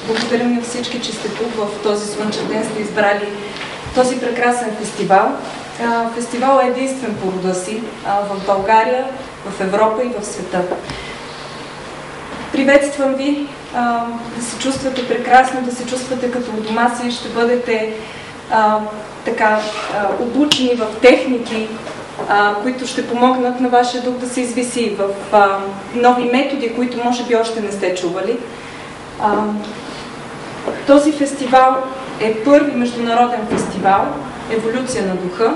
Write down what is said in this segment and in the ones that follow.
Благодаря на всички, че сте тук в този слънчев ден, сте избрали този прекрасен фестивал. Фестивал е единствен по рода си в България, в Европа и в света. Приветствам ви да се чувствате прекрасно, да се чувствате като у дома си, ще бъдете обучени в техники, които ще помогнат на вашия дух да се извиси, в нови методи, които може би още не сте чували. Този фестивал е първи международен фестивал "Еволюция на духа",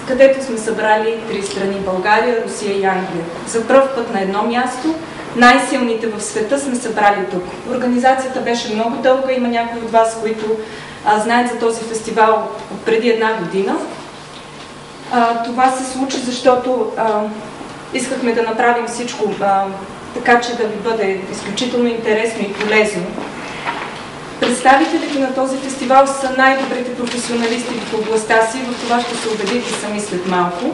където сме събрали 3 страни – България, Русия и Англия. За пръв път на едно място, най-силните в света сме събрали тук. Организацията беше много дълга, има някои от вас, които знаят за този фестивал от преди 1 година. Това се случи, защото искахме да направим всичко така, че да ви бъде изключително интересно и полезно. Представителите на този фестивал са най-добрите професионалисти в областта си, в това ще се убедите сами след малко.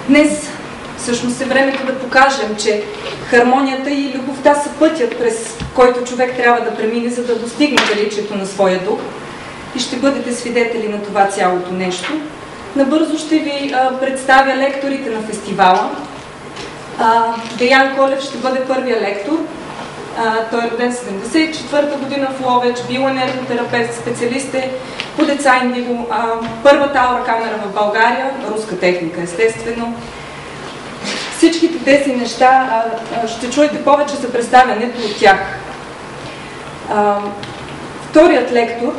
Днес всъщност е времето да покажем, че хармонията и любовта са пътят, през който човек трябва да премине, за да достигне величието на своя дух. И ще бъдете свидетели на това цялото нещо. Набързо ще ви представя лекторите на фестивала. Деян Колев ще бъде първия лектор. Той е роден 1974 година в Ловеч, биоенерготерапевт, специалист е по деца индиго, първата аура камера в България, руска техника естествено. Всичките тези неща ще чуете повече за представянето от тях. Вторият лектор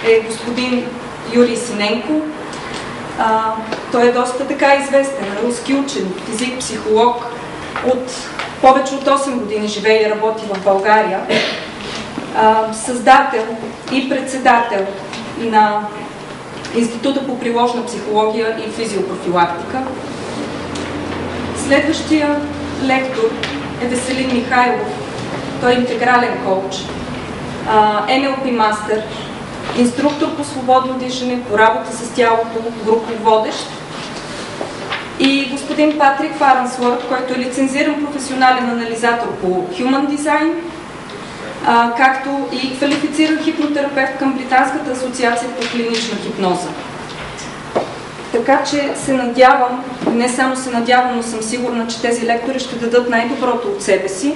е господин Юрий Синенко. Той е доста така известен, руски учен, физик, психолог. От повече от 8 години живее и работи в България. Създател и председател на Института по приложна психология и физиопрофилактика. Следващия лектор е Веселин Михайлов. Той е интегрален коуч, NLP мастер, инструктор по свободно дишане, по работа с тялото, груповодещ. И господин Патрик Фарансворт, който е лицензиран професионален анализатор по Human Design, както и квалифициран хипнотерапевт към Британската асоциация по клинична хипноза. Така че се надявам, не само се надявам, но съм сигурна, че тези лектори ще дадат най-доброто от себе си.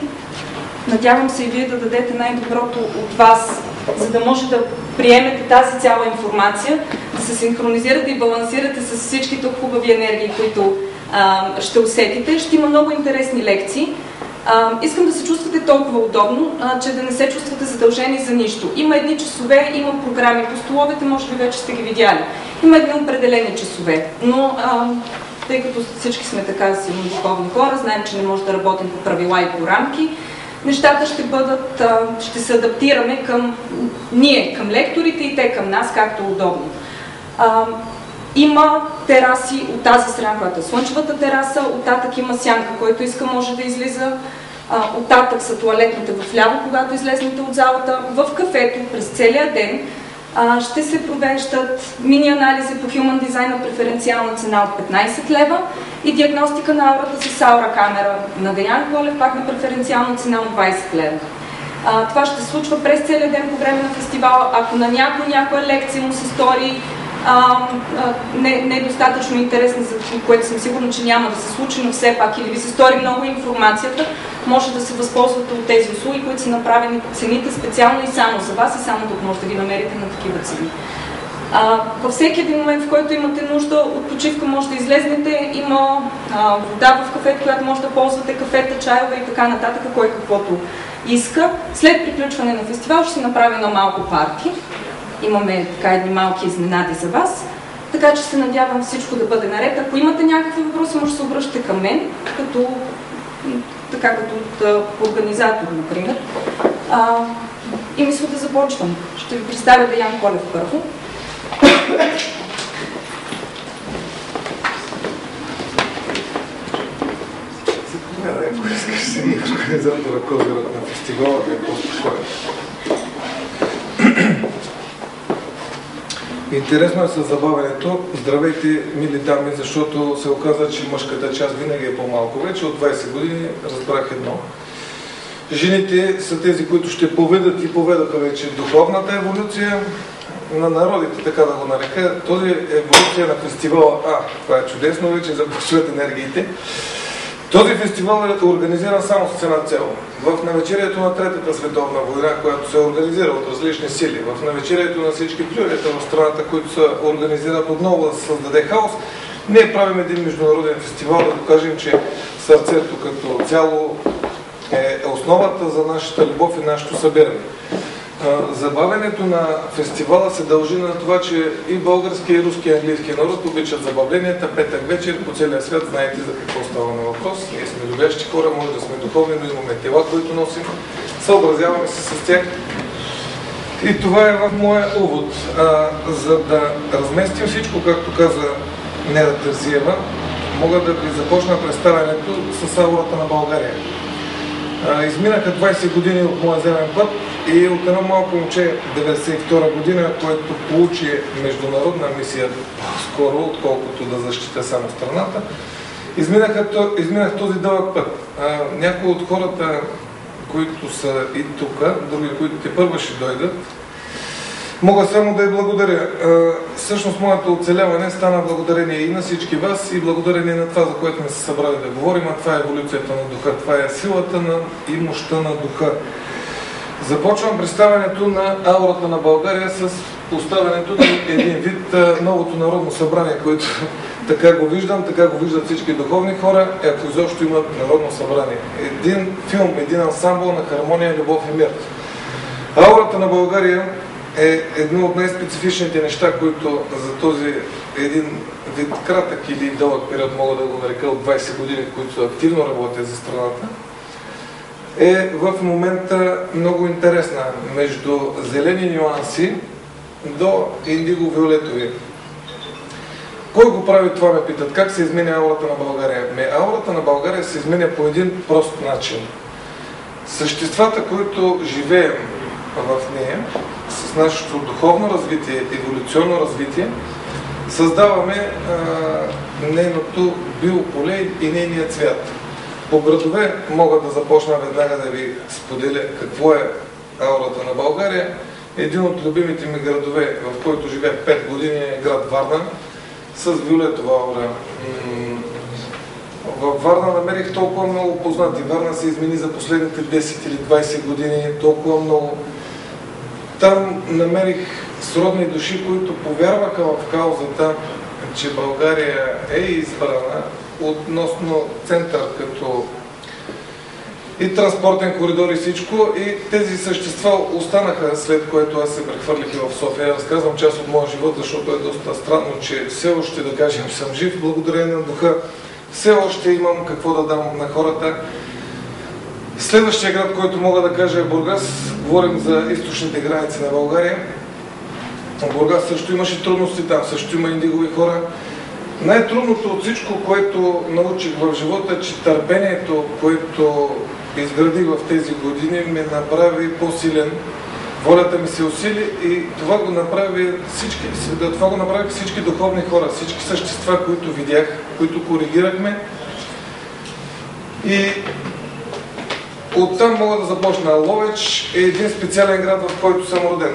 Надявам се и вие да дадете най-доброто от вас, за да може да приемете тази цяла информация, да се синхронизирате и балансирате с всичките хубави енергии, които ще усетите. Ще има много интересни лекции. Искам да се чувствате толкова удобно, че да не се чувствате задължени за нищо. Има едни часове, има програми по столовете, може би вече сте ги видяли. Има едни определени часове, но тъй като всички сме така силно духовни хора, знаем, че не може да работим по правила и по рамки, нещата ще се адаптираме към лекторите и те към нас, както е удобно. Има тераси от тази страна, която е слънчевата тераса, оттатък има сянка, който иска може да излиза, оттатък са тоалетните вляво, когато излезнете от залата. В кафето през целия ден ще се провеждат мини-анализи по Human Design на преференциална цена от 15 лева и диагностика на аурата с аура камера на Деян Колев, пак на преференциална цена от 20 лева. Това ще се случва през целия ден по време на фестивала. Ако на някоя лекция му се стори не е достатъчно интересна, за което съм сигурна, че няма да се случи, но все пак, или ви се стори много информацията, може да се възползвате от тези услуги, които са направени по цените специално и само за вас, и само тук може да ги намерите на такива цени. Във всеки един момент, в който имате нужда от почивка, може да излезнете, има вода в кафето, която може да ползвате, кафета, чайове и така нататък, кой каквото иска. След приключване на фестивал ще си направя едно малко парти. Имаме така едни малки изненади за вас, така че се надявам всичко да бъде наред. Ако имате някакви въпроси, може да се обръщате към мен, като организатор, например. И мисля да започвам. Ще ви представя Деян Колев първо. Ако искаш си организатора козирът на фестивала, е по-спокоен. Интересно е с забавянето. Здравейте, мили дами, защото се оказа, че мъжката част винаги е по-малко. Вече от 20 години разбрах едно. Жените са тези, които ще поведат и поведаха вече духовната еволюция на народите, така да го нарека. Този еволюция на фестивала, това е чудесно, вече започват енергиите. Този фестивал е организиран само с една цел. В навечерието на Третата световна война, която се организира от различни сили, в навечерието на всички плюрета в страната, които се организират отново да се създаде хаос, ние правим един международен фестивал, да докажем, че сърцето като цяло е основата за нашата любов и нашето събиране. Забавянето на фестивала се дължи на това, че и български, и руски, и английски народ обичат забавленията. Петък вечер по целия свят, знаете за какво става на въпрос. Ние сме любящи хора, може да сме духовни, но имаме тела, които носим. Съобразяваме се с тях. И това е в моя увод. За да разместим всичко, както каза Неда Терзиева, мога да ви започна представянето с аурата на България. Изминаха 20 години от моя земен път и от едно малко момче 92 година, което получи международна мисия скоро, отколкото да защита само страната, изминах този дълъг път. Някои от хората, които са и тук, други, които те първо ще дойдат, мога само да я благодаря. Всъщност моето оцеляване стана благодарение и на всички вас, и благодарение на това, за което сме се събрали да говорим, а това е еволюцията на духа, това е силата и мощта на духа. Започвам представянето на аурата на България с поставянето на един вид новото народно събрание, което така го виждам, така го виждат всички духовни хора, ако изобщо имат народно събрание. Един филм, един ансамбъл на хармония, любов и мир. Аурата на България е едно от най-специфичните неща, които за този един вид кратък или дълъг период, мога да го нарека от 20 години, в които активно работя за страната, е в момента много интересна. Между зелени нюанси до индиго-виолетови. Кой го прави това, ме питат? Как се изменя аурата на България? Аурата на България се изменя по един прост начин. Съществата, които живеем в нея, с нашето духовно развитие, еволюционно развитие, създаваме нейното биополе и нейния цвят. По градове мога да започна веднага да ви споделя какво е аурата на България. Един от любимите ми градове, в който живея 5 години, е град Варна, с виолетова аура. Във Варна намерих толкова много познати. Варна се измени за последните 10 или 20 години, толкова много. Там намерих сродни души, които повярваха в каузата, че България е избрана относно център като и транспортен коридор и всичко. И тези същества останаха, след което аз се прехвърлих и в София. Разказвам част от моя живот, защото е доста странно, че все още, да кажем, съм жив, благодарение на духа. Все още имам какво да дам на хората. Следващия град, който мога да кажа, е Бургас. Говорим за източните граници на България. В Бургас също имаше трудности, там също има индигови хора. Най-трудното от всичко, което научих в живота, е, че търпението, което изградих в тези години, ме направи по-силен. Волята ми се усили и това го направи всички духовни хора, всички същества, които видях, които коригирахме. И оттам мога да започна. Ловеч е един специален град, в който съм роден.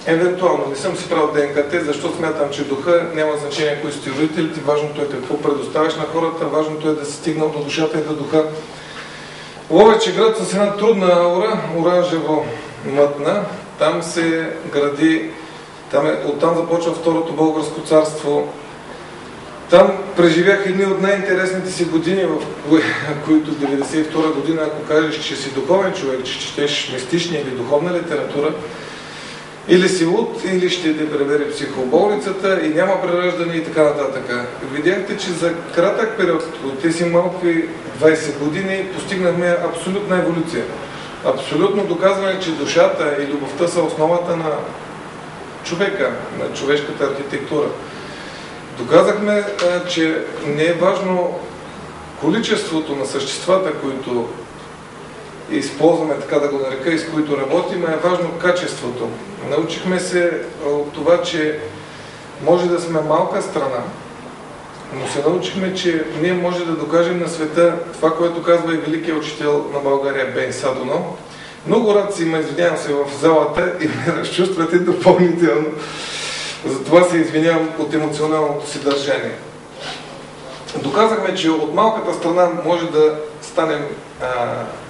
Евентуално не съм си правил ДНК-тест, защото смятам, че духа няма значение кои сте родителите, важното е какво предоставяш на хората, важното е да си стигнал до душата и до духа. Ловеч е град с една трудна аура, оранжево-мътна. Там се гради, оттам започва Второто българско царство. Там преживях едни от най-интересните си години, в които 92 година, ако кажеш, че си духовен човек, че четеш мистична или духовна литература, или си луд, или ще те превери психоболницата и няма прераждане и така нататък. Видяхте, че за кратък период от тези малки 20 години постигнахме абсолютна еволюция. Абсолютно доказване, че душата и любовта са основата на човека, на човешката архитектура. Доказахме, че не е важно количеството на съществата, които използваме, така да го нарека, и с които работим, е важно качеството. Научихме се от това, че може да сме малка страна, но се научихме, че ние може да докажем на света това, което казва и великият учител на България Бен Садоно. Много рад си, извинявам се в залата и ме разчувствате допълнително. Затова се извинявам от емоционалното си държание. Доказахме, че от малката страна може да станем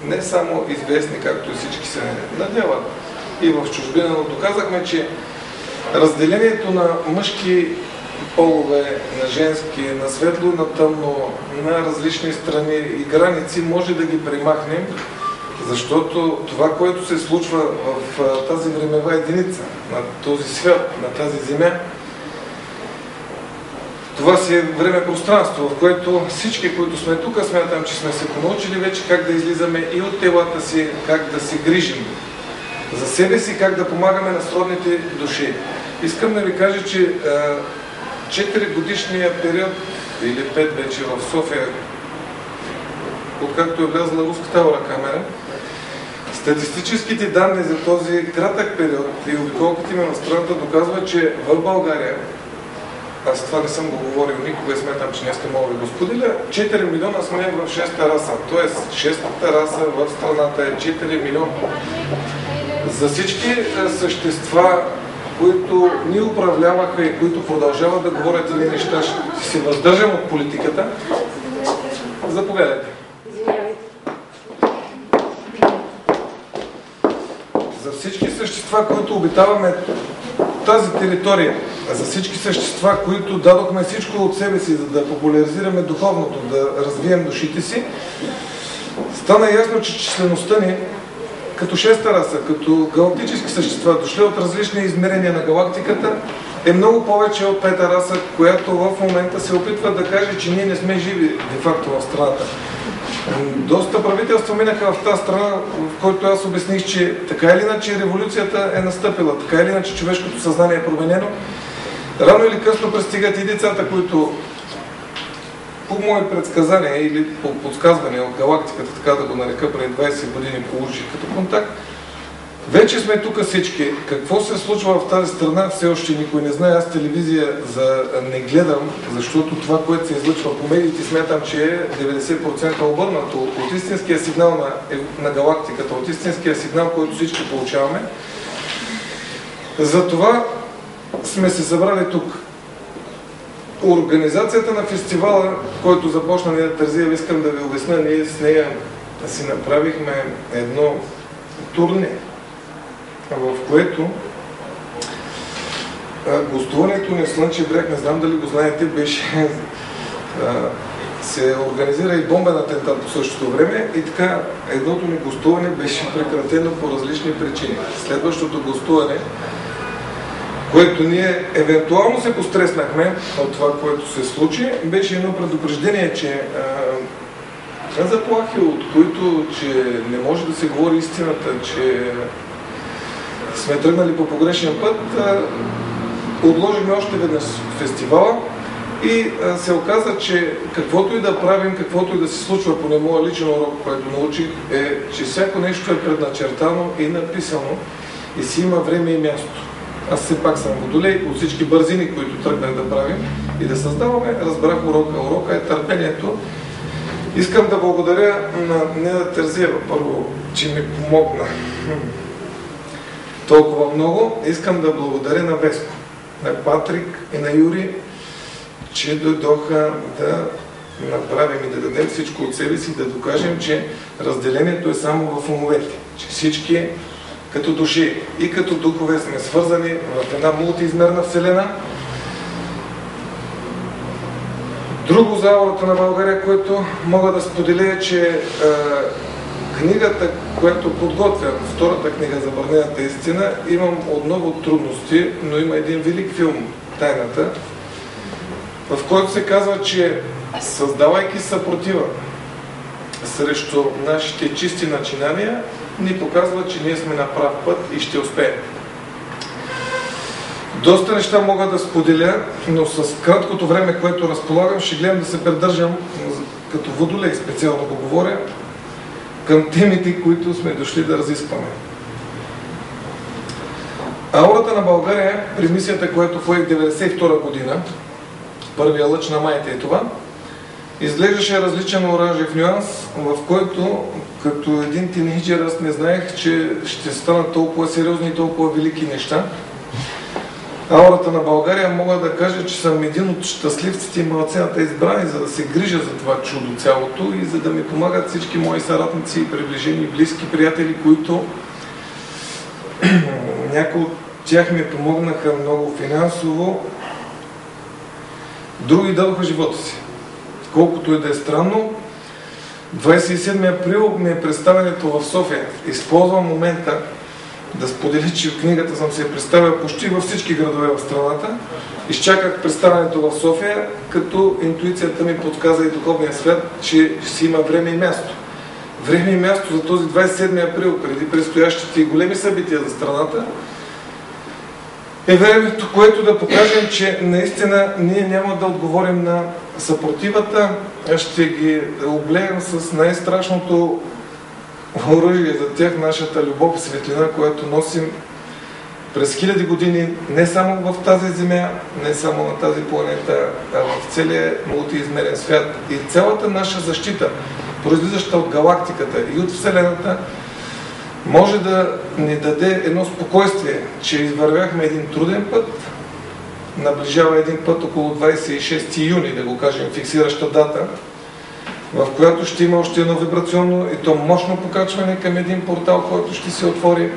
не само известни, както и всички се надяват и в чужбина, но доказахме, че разделението на мъжки полове, на женски, на светло, на тъмно, на различни страни и граници може да ги премахнем, защото това, което се случва в тази времева единица, на този свят, на тази земя, това си е време-пространство, в което всички, които сме тук, смятам, че сме се понаучили вече как да излизаме и от телата си, как да се грижим за себе си, как да помагаме на сродните души. Искам да ви кажа, че 4 годишния период, или 5 вече в София, откакто е влязла руската Еврокамера, статистическите данни за този кратък период и обиколките ми на страната доказват, че в България, аз това не съм го говорил никога и смятам, че днес мога да го споделя, 4 милиона сме в 6-та раса, т.е. 6-та раса в страната е 4 милиона. За всички същества, които ни управляваха и които продължават да говорят или неща, ще се въздържам от политиката. Заповядайте. За всички същества, които обитаваме тази територия, за всички същества, които дадохме всичко от себе си, за да популяризираме духовното, да развием душите си, стана ясно, че числеността ни като 6-та раса, като галактически същества, дошли от различни измерения на галактиката, е много повече от 5-та раса, която в момента се опитва да каже, че ние не сме живи де-факто в страната. Доста правителства минаха в тази страна, в който аз обясних, че така или иначе революцията е настъпила, така или иначе човешкото съзнание е променено. Рано или късно пристигат и децата, които по мои предсказания или по подсказвания от галактиката, така да го нарека, преди 20 години получих като контакт. Вече сме тук всички. Какво се случва в тази страна, все още никой не знае. Аз телевизия не гледам, защото това, което се излъчва по медиите, смятам, че е 90% обърнато от истинския сигнал на галактиката, от истинския сигнал, който всички получаваме. Затова сме се събрали тук. Организацията на фестивала, който започна Неда Терзиева, искам да ви обясня, ние с нея си направихме едно турне, в което гостуването ни в Слънчев бряг, не знам дали го знаете, беше се организира и бомбен атентат по същото време и така едното ни гостуване беше прекратено по различни причини. Следващото гостуване, което ние евентуално се постреснахме от това, което се случи, беше едно предупреждение, че заплахи, от които, че не може да се говори истината, че сме тръгнали по погрешен път, отложихме още веднъж фестивала и се оказа, че каквото и да правим, каквото и да се случва, поне моя личен урок, който научих, е, че всяко нещо е предначертано и написано и си има време и място. Аз все пак съм водолей, от всички бързини, които тръгнах да правим и да създаваме, разбрах урока. Урока е търпението. Искам да благодаря на Неда Терзиева, първо, че ми помогна толкова много. Искам да благодаря на Веско, на Патрик и на Юри, че дойдоха да направим и да дадем всичко от себе си, да докажем, че разделението е само в умовете, че всички като души и като духове сме свързани в една мултиизмерна вселена. Друго за аурата на България, което мога да споделя, е, че книгата, която подготвям, втората книга за Върнената истина, имам отново трудности, но има един велик филм, Тайната, в който се казва, че създавайки съпротива срещу нашите чисти начинания, ни показва, че ние сме на прав път и ще успеем. Доста неща мога да споделя, но с краткото време, което разполагам, ще гледам да се придържам, като водолей специално го говоря, към темите, които сме дошли да разискваме. Аурата на България при мисията, която поех 1992 година, първия лъч на майта и това, изглеждаше различен оранжев нюанс, в който като един тинейджер аз не знаех, че ще станат толкова сериозни и толкова велики неща. Аурата на България мога да кажа, че съм един от щастливците и малцината избрани, за да се грижа за това чудо цялото и за да ми помагат всички мои съратници, приближени, близки, приятели, които някои от тях ми помогнаха много финансово, други дадоха живота си. Колкото и да е странно, 27 април ми е представянето в София. Използвам момента да споделя, че в книгата съм се представил почти във всички градове в страната. Изчаках представянето в София, като интуицията ми подсказа и духовния свят, че си има време и място. Време и място за този 27 април, преди предстоящите големи събития за страната, е времето, което да покажем, че наистина ние няма да отговорим на съпротивата, а ще ги облеем с най-страшното оръжие за тях, нашата любов и светлина, която носим през хиляди години, не само в тази земя, не само на тази планета, а в целия мултиизмерен свят. И цялата наша защита, произлизаща от галактиката и от Вселената, може да ни даде едно спокойствие, че извървяхме един труден път, наближава един път около 26 юни, да го кажем, фиксираща дата, в която ще има още едно вибрационно и то мощно покачване към един портал, който ще се отвори.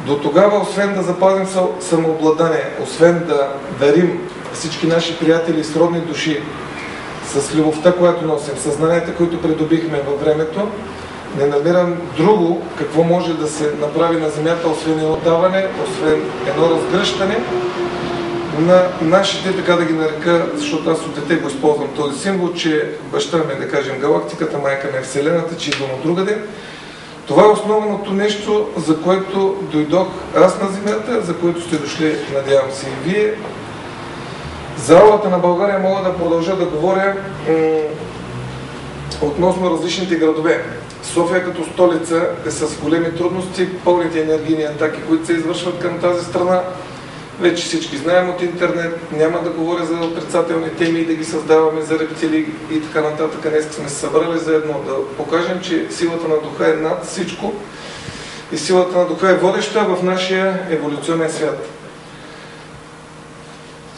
До тогава, освен да запазим самообладание, освен да дарим всички наши приятели и сродни души с любовта, която носим, съзнанията, които придобихме във времето, не намирам друго какво може да се направи на Земята, освен едно даване, освен едно разгръщане на нашите, така да ги нарека, защото аз от дете го използвам този символ, че баща ми, да кажем, галактиката, майка ми е Вселената, че идвам от другаде. Това е основното нещо, за което дойдох аз на Земята, за което сте дошли, надявам се и вие. За аурата на България мога да продължа да говоря относно различните градове. София като столица е с големи трудности, пълните енергийни атаки, които се извършват към тази страна. Вече всички знаем от интернет, няма да говоря за отрицателни теми и да ги създаваме за рептили и така нататък. Днес сме се събрали заедно да покажем, че силата на духа е над всичко и силата на духа е водеща в нашия еволюционен свят.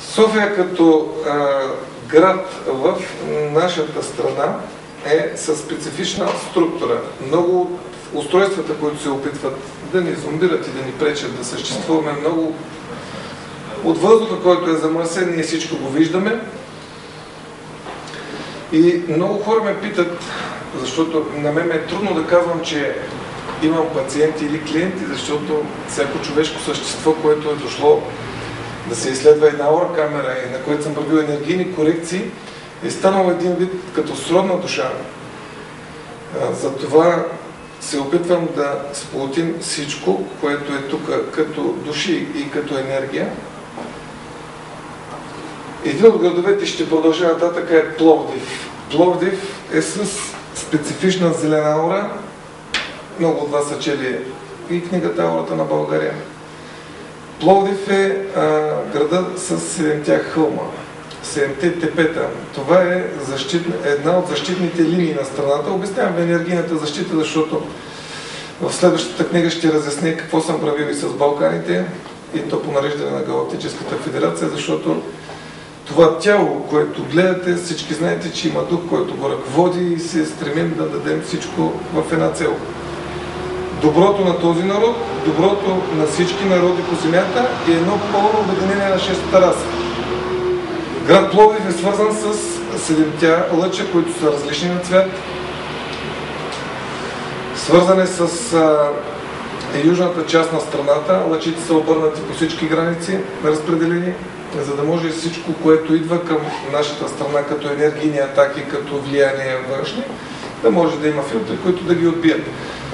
София като град в нашата страна е със специфична структура. Много от устройствата, които се опитват да ни зомбират и да ни пречат да съществуваме, много от въздуха, който е замърсен, ние всичко го виждаме. И много хора ме питат, защото на мен е трудно да казвам, че имам пациенти или клиенти, защото всяко човешко същество, което е дошло да се изследва една аура камера и на което съм правил енергийни корекции, е станал един вид като сродна душа. Затова се опитвам да сплотим всичко, което е тук като души и като енергия. Един от градовете, ще продължа нататък, е Пловдив. Пловдив е с специфична зелена аура. Много от вас са чели и книгата "Аурата на България". Пловдив е града с 7 хълма, 7 тепета. Това е една от защитните линии на страната. Обяснявам енергийната защита, защото в следващата книга ще разясня какво съм правил и с Балканите, и то по нареждане на Галактическата федерация, защото това тяло, което гледате, всички знаете, че има дух, който го ръководи и се стремим да дадем всичко в една цел. Доброто на този народ, доброто на всички народи по земята и едно пълно обединение на шестата раса. Град Пловдив е свързан с 7 лъча, които са различни на цвят. Свързан е с южната част на страната. Лъчите са обърнати по всички граници, разпределени, за да може всичко, което идва към нашата страна като енергийни атаки, като влияние външни, да може да има филтри, които да ги отбият.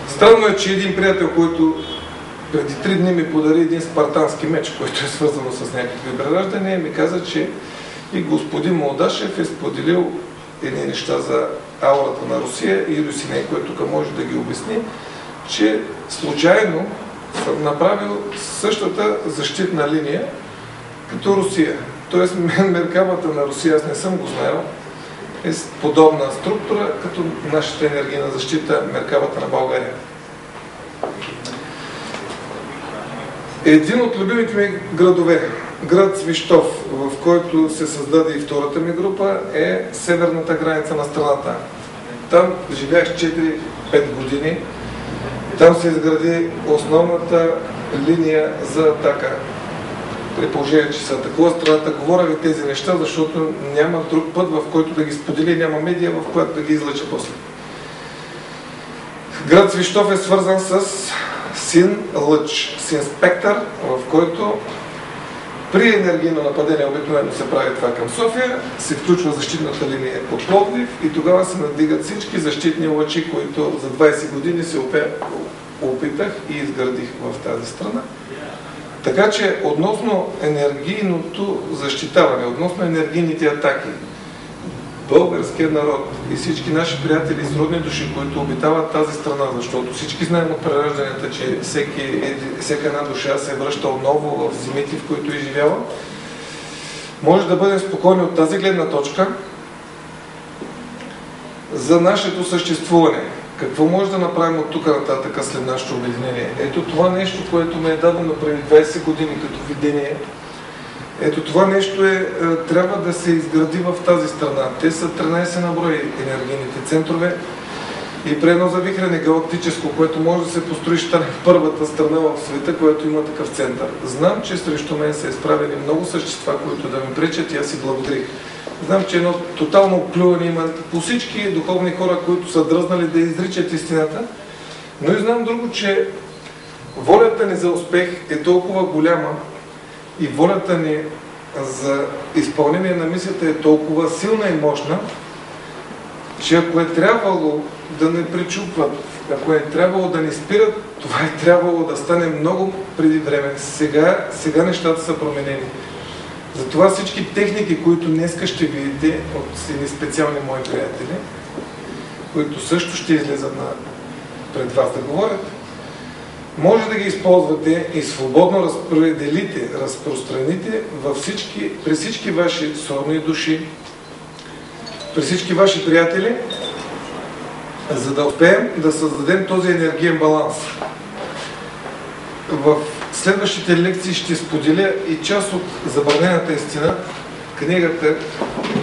Странно е, че един приятел, който преди 3 дни ми подари един спартански меч, който е свързано с някакви прераждания, ми каза, че и господин Молдашев е споделил едни неща за аурата на Русия и Русиней, който тук може да ги обясни, че случайно съм направил същата защитна линия като Русия. Тоест, Меркабата на Русия, аз не съм го знаел, е с подобна структура, като нашата енергийна защита, Меркабата на България. Един от любимите ми градове, град Свищов, в който се създаде и втората ми група, е северната граница на страната. Там живях 4-5 години. Там се изгради основната линия за атака. При положение, че се атакува страната, говоря ви тези неща, защото няма друг път, в който да ги сподели, няма медия, в която да ги излъча после. Град Свищов е свързан с Син Лъч, Син Спектър, в който при енергийно нападение, обикновено се прави това към София, се включва защитната линия от Пловдив и тогава се надигат всички защитни лъчи, които за 20 години се опитах и изградих в тази страна. Така че относно енергийното защитаване, относно енергийните атаки, българският народ и всички наши приятели и сродни души, които обитават тази страна, защото всички знаем от преражданията, че всяка една душа се връща отново в земите, в които изживява, може да бъдем спокойни от тази гледна точка за нашето съществуване. Какво може да направим от тук нататък след нашето обединение? Ето това нещо, което ме е дадено преди 20 години като видение. Ето това нещо трябва да се изгради в тази страна. Те са 13 на брой енергийните центрове и при едно завихране галактическо, което може да се построи, ще стане първата страна в света, която има такъв център. Знам, че срещу мен са изправени много същества, които да ми пречат и аз си благодарих. Знам, че едно тотално оплюване има по всички духовни хора, които са дръзнали да изричат истината, но и знам друго, че волята ни за успех е толкова голяма и волята ни за изпълнение на мисията е толкова силна и мощна, че ако е трябвало да не пречупват, ако е трябвало да ни спират, това е трябвало да стане много преди време. Сега нещата са променени. Затова всички техники, които днеска ще видите от едни специални мои приятели, които също ще излезат пред вас да говорят, може да ги използвате и свободно разпространите при всички ваши сродни души, при всички ваши приятели, за да успеем да създадем този енергиен баланс. В следващите лекции ще споделя и част от забранената истина, книгата,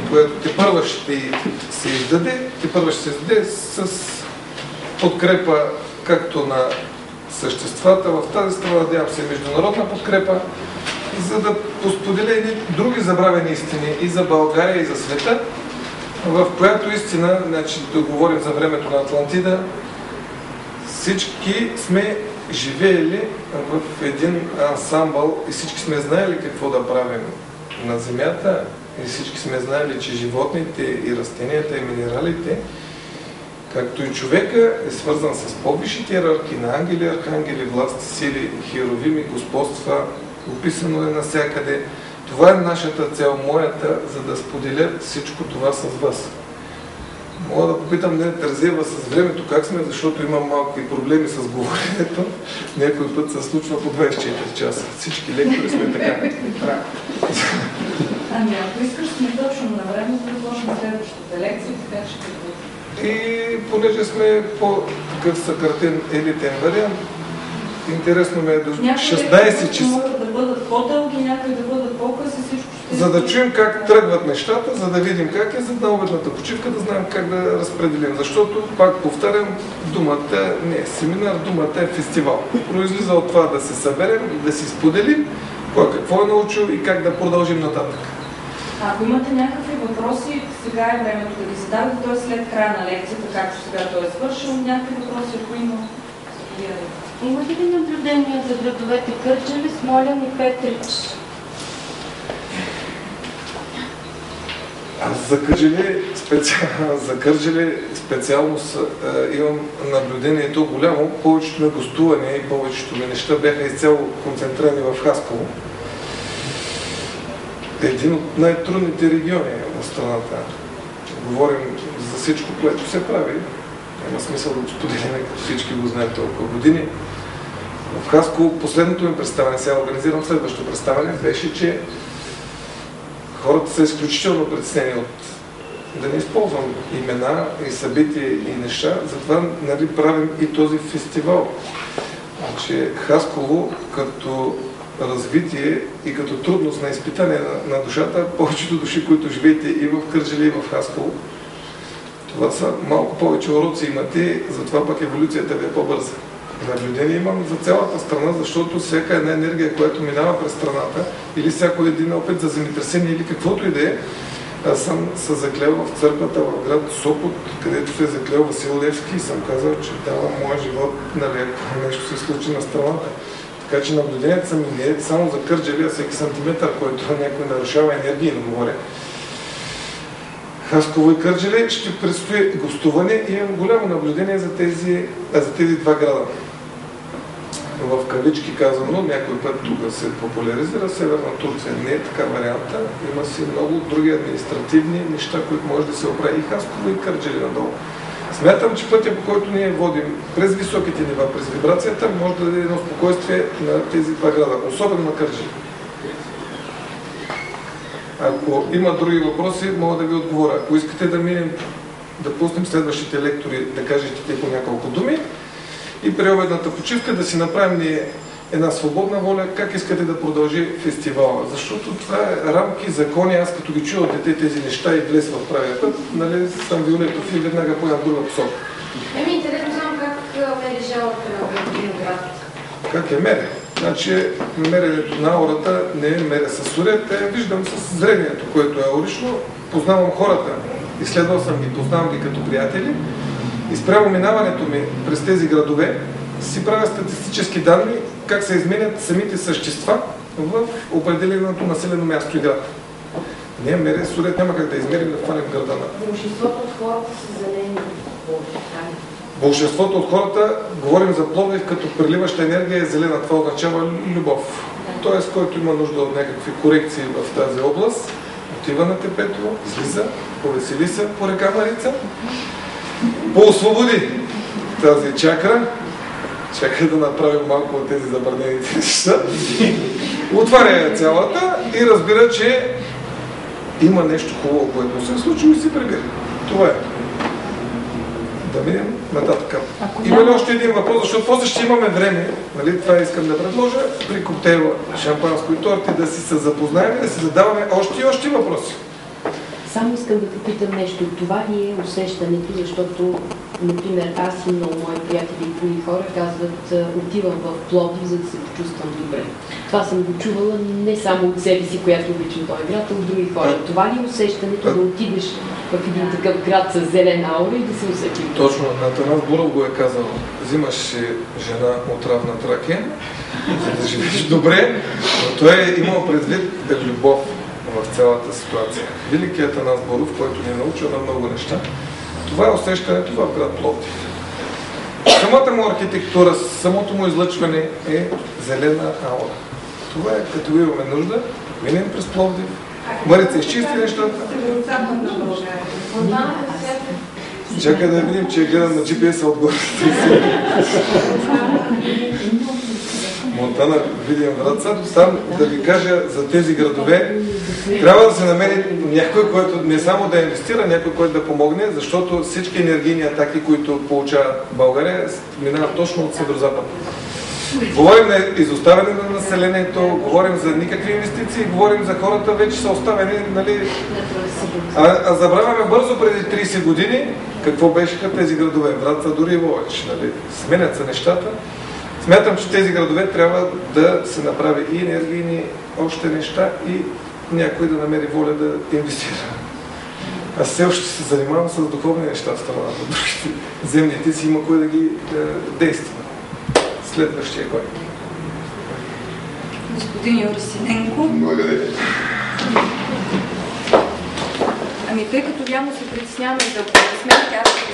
която тепърва ще се издаде, с подкрепа както на съществата в тази страна, надявам се, международна подкрепа, за да споделя и други забравени истини и за България, и за света, в която истина, значи да говорим за времето на Атлантида, всички сме живеели в един ансамбъл и всички сме знаели какво да правим на Земята и всички сме знаели, че животните и растенията и минералите, както и човека, е свързан с по-висшите иерархии на ангели, архангели, власти, сили, херовими, господства, описано е навсякъде. Това е нашата цел, моята, за да споделя всичко това с вас. Мога да попитам Терзиева с времето как сме, защото имам малко и проблеми с говоренето. Някой път се случва по 24 часа. Всички лектори сме така. Ами ако искаш сме точно на време, да започнем следващата лекция, така ще бъде. И понеже сме по-такъв съкратен елитен вариант, интересно ме е до 16 часа. Могат да бъдат по-дълги, някои да бъдат по-къси, всичко ще... За да чуем как тръгват нещата, за да видим как е, за на обедната почивка да знаем как да разпределим. Защото, пак повтарям, думата не е семинар, думата е фестивал. Произлиза от това да се съберем, да си споделим кой какво е научил и как да продължим нататък. Ако имате някакви въпроси, сега е времето да ги зададете, т.е. след края на лекцията, както сега той е свършил, някакви въпроси, ако има. Имате ли наблюдения за градовете Кърджали, Смолян и Петрич? Аз за Кърджали специално имам наблюдението голямо. Повечето ми гостувания и повечето ми неща бяха изцяло концентрирани в Хасково. Един от най-трудните региони в страната. Говорим за всичко, което се прави. Няма смисъл да го споделим, като всички го знаят толкова години. В Хасково последното ми представяне, сега организирам следващото представяне, беше, че хората са изключително притеснени от да не използвам имена и събития и неща, затова нали, правим и този фестивал. Значи, Хасково като развитие и като трудност на изпитание на душата, повечето души, които живеете и в Кърджали, и в Хасково, това са малко повече уроци имате, затова пък еволюцията ви е по-бърза. Наблюдение имам за цялата страна, защото всяка една енергия, която минава през страната, или всяко един опит за земетресение, или каквото и да е, аз съм се заклел в църквата в град Сопот, където се е заклел Васил Левски и съм казал, че давам моя живот, нали, ако нещо се случи на страната. Така че наблюдението са ми не е само за Кърджали, а всеки сантиметър, който някой нарушава енергийно, говоря. Хасково и Кърджали ще предстои гостуване и имам голямо наблюдение за тези два града. В кавички казано, някой път тук се популяризира Северна Турция. Не е така варианта. Има си много други административни неща, които може да се оправи и Хасково и Кърджали надолу. Смятам, че пътя, по който ние водим през високите нива, през вибрацията, може да даде едно спокойствие на тези два града, особено на Кърджали. Ако има други въпроси, мога да ви отговоря. Ако искате да минем, да пуснем следващите лектори, да кажете те по няколко думи и при обедната почивка да си направим една свободна воля, как искате да продължи фестивала. Защото това е рамки, закони, аз като ги чуя от дете тези неща и влез в правия път, нали, съм Виолетов и веднага поемам друга посока. Интересно само как мериш аурата на един град. Как е меря? Значи меренето на аурата не е меря с уред, виждам с зрението, което е аурично, познавам хората, изследвал съм ги, познавам ги като приятели и спрямо минаването ми през тези градове си правя статистически данни как се изменят самите същества в определеното населено място и град. Не меря с уред, няма как да измерим да хванем града на. Большинството от хората са зелени. Большинството от хората, говорим за Пловдив, като преливаща енергия е зелена. Това означава любов. Тоест, който има нужда от някакви корекции в тази област, отива на Тепето, излиза, повесели се по река Марица, поосвободи тази чакра, чакай да направим малко от тези забранените неща, отваря цялата и разбира, че има нещо хубаво, което му се е случило и се прибира. Това е. Да минем нататък. Има ли още един въпрос, защото после ще имаме време, нали, това искам да предложа, при коктейла, шампанско и торти, да си се запознаем и да си задаваме още и още въпроси. Само искам да попитам нещо. Това ли е усещането, защото, например, аз и много мои приятели и други хора казват, отивам в Пловдив, за да се почувствам добре. Това съм го чувала не само от себе си, която обичам този град, а от други хора. Това ли е усещането да отидеш в един такъв град с зелена аура и да се усетиш? Точно, Атанас Буров го е казал. Взимаш си жена от равна Тракия, за да живееш добре, но той е имал предвид любов в цялата ситуация. Великият Атанас Буров, който ни е научил на много неща, това е усещането в град Пловдив. Самата му архитектура, самото му излъчване е зелена аура. Това е като имаме нужда, минем през Пловдив. Марица, изчисти нещата. Чакай да видим, че гледам на GPS-а отгоре. Монтана, Видин, Враца. Там да ви кажа за тези градове, трябва да се намери някой, който не само да инвестира, някой, който да помогне, защото всички енергийни атаки, които получава България, минават точно от северо-запад. Говорим за изоставяне на населението, говорим за никакви инвестиции, говорим за хората, вече са оставени, нали? А забравяме бързо преди 30 години какво бешеха тези градове. Враца, дори и Ловеч, нали? Сменят се нещата. Смятам, че тези градове трябва да се направи и енергийни още неща и някой да намери воля да инвестира. Аз все още се занимавам с духовни неща в страната. Другите земните си има кой да ги действа. Следващия кой. Господин Юрисиненко. Благодаря. Ами тъй като явно се притесняваме за аплодисменти, аз ще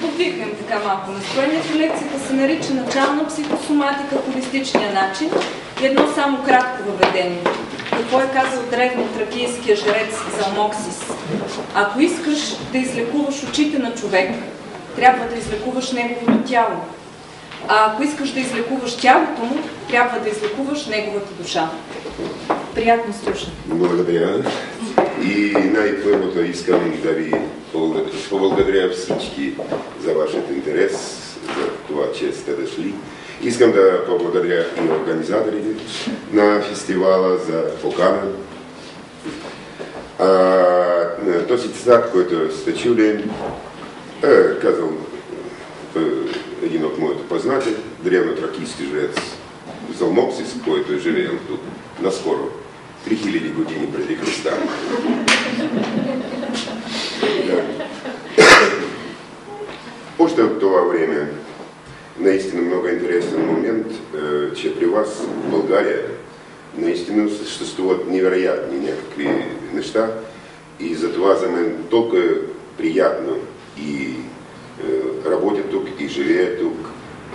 подвихнем така малко настроението. Лекцията се нарича начална психосоматика, холистичния начин и едно само кратко въведение. Какво е казал древнотракийския жрец Залмоксис? Ако искаш да излекуваш очите на човек, трябва да излекуваш неговото тяло. А ако искаш да излекуваш тялото му, трябва да излекуваш неговата душа. Приятно слушане. Благодаря. И най-първото искам да ви поблагодаря всички за вашият интерес, за това, че сте дошли. Искам да поблагодаря и организаторите на фестивала за покана. Този цитат, който сте чули, казал един от моите познати, древнотракийски жрец Залмоксис, който е живеел тук наскоро, 3000 години преди Христа. Още от това време, наистина много интересен момент, че при вас в България наистина съществуват невероятни някакви неща и затова за мен толкова приятно и работя тук и живея тук,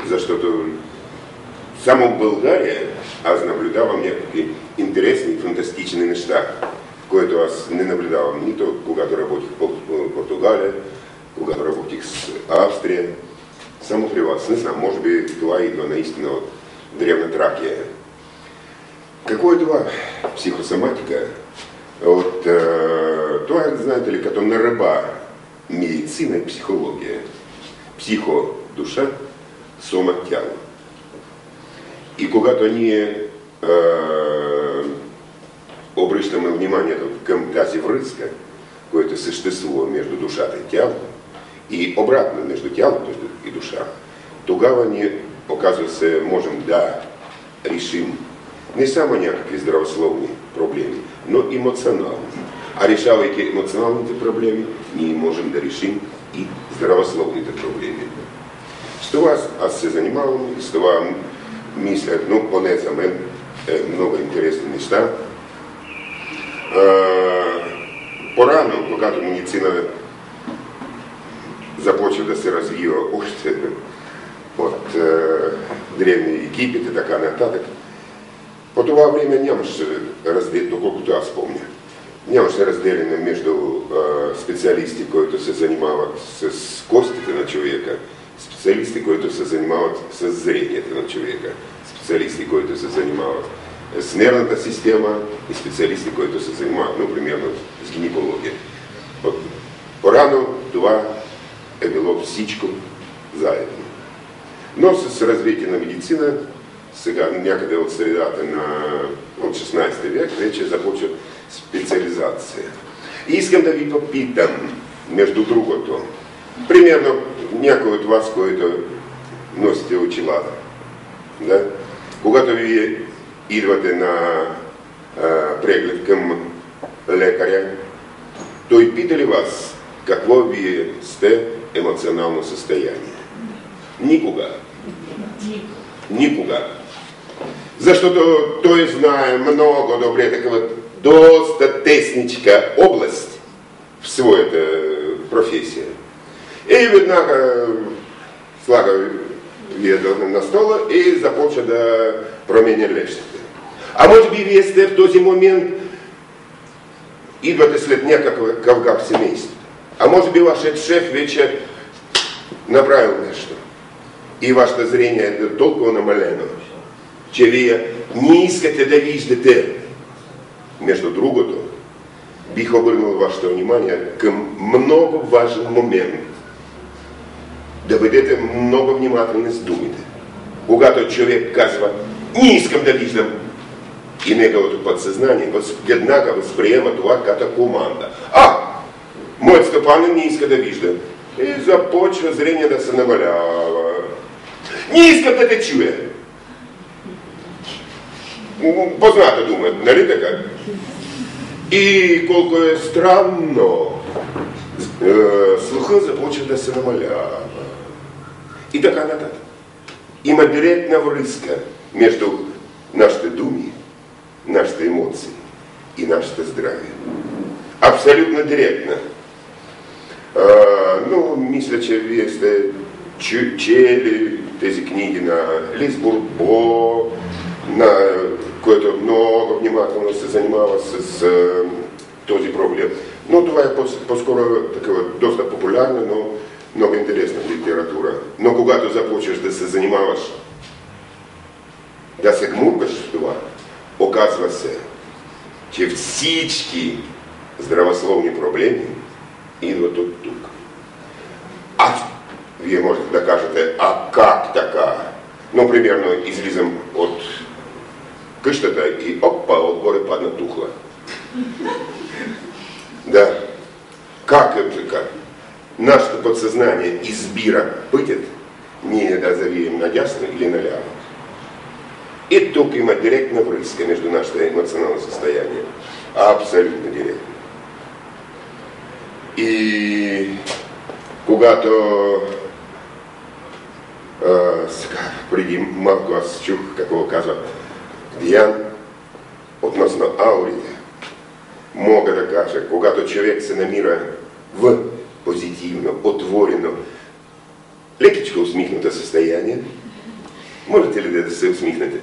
защото само в България аз наблюдавам някакви интересни, фантастични неща, които аз не наблюдавам нито когато работих в Португалия, когато работих с Австрия, само при вас. Не знам, може би това идва наистина от древна Тракия. Какво е това? Психосоматика. От това, знаете ли, като на ръба медицина и психология. Психо – душа, сома – тяло. И когато ние обръщаме вниманието към тази връзка, която съществува между душата и тялото, и обратно между тялото и душа, тогава ние, оказва се, можем да решим не само някакви здравословни проблеми, но емоционални. А решавайки емоционалните проблеми, ние можем да решим и здравословните проблеми. С това аз се занимавам, с това мисля, но поне за мен много интересни неща. По-рано, когато медицина започва да се развива още от древни Египет и така нататък, по това време нямаше разделение, доколкото аз помня, нямаше разделение между специалисти, които се занимават с костите на човека, специалисти, които се занимават с зрението на човека, специалисти, които се занимават с нервната система и специалисти, които се занимават, например, с гинекология. По-рано това е било всичко заедно. Но с развитие на медицина, сега някъде от средата от 16 век, вече започва специализация. И искам да ви попитам, между другото, примерно някой от вас, който носите очилата, да? Когато вие идвате на преглед към лекаря, той пита ли вас какво вие сте емоционално състояние? Никога. Никога. Защото той знае много добре такава доста тесничка област в своята професия. И веднага слага вие на стола и започва да променя лещите. А може би вие сте в този момент, идвате след някакъв гап семейство. А може би вашият шеф вече направил нещо. И вашето зрение е толкова намалено, че вие не искате да виждате. Между другото, бих обърнал вашето внимание към много важен момент. Да бъдете много внимателни с думите. Когато човек казва, не искам да виждам, и неговото подсъзнание веднага възприема това като команда. Моят стъпанин не иска да вижда. И започва зрение да се намалява. Не искам да те чуя. Позната дума, нали така? И колко е странно, слуха започва да се намалява. И така нататък. Има директна връзка между нашите думи, нашите емоции и нашето здраве. Абсолютно директна. Но мисля, че вие сте чели тези книги на Лис Бурбо, който много внимателно се занимава с този проблем. Но това е по-скоро такова доста популярно, но много интересна литература. Но когато започваш да се занимаваш, да се гмуркаш в това, оказва се, че всички здравословни проблеми идват от тук. А вие можете да кажете, а как така? Но примерно излизам от къщата и опа, отгоре падна тухла. Да. Как е така? Нашето подсъзнание избира пътят, ние да завием надясно или наляво. И тук има директна връзка между нашето емоционално състояние. Абсолютно директно. И когато сега, преди малко аз чух какво казва Диан относно аурите, мога да кажа, когато човек се намира в позитивно, отворено, лекичко усмихнато състояние, можете ли да се усмихнете?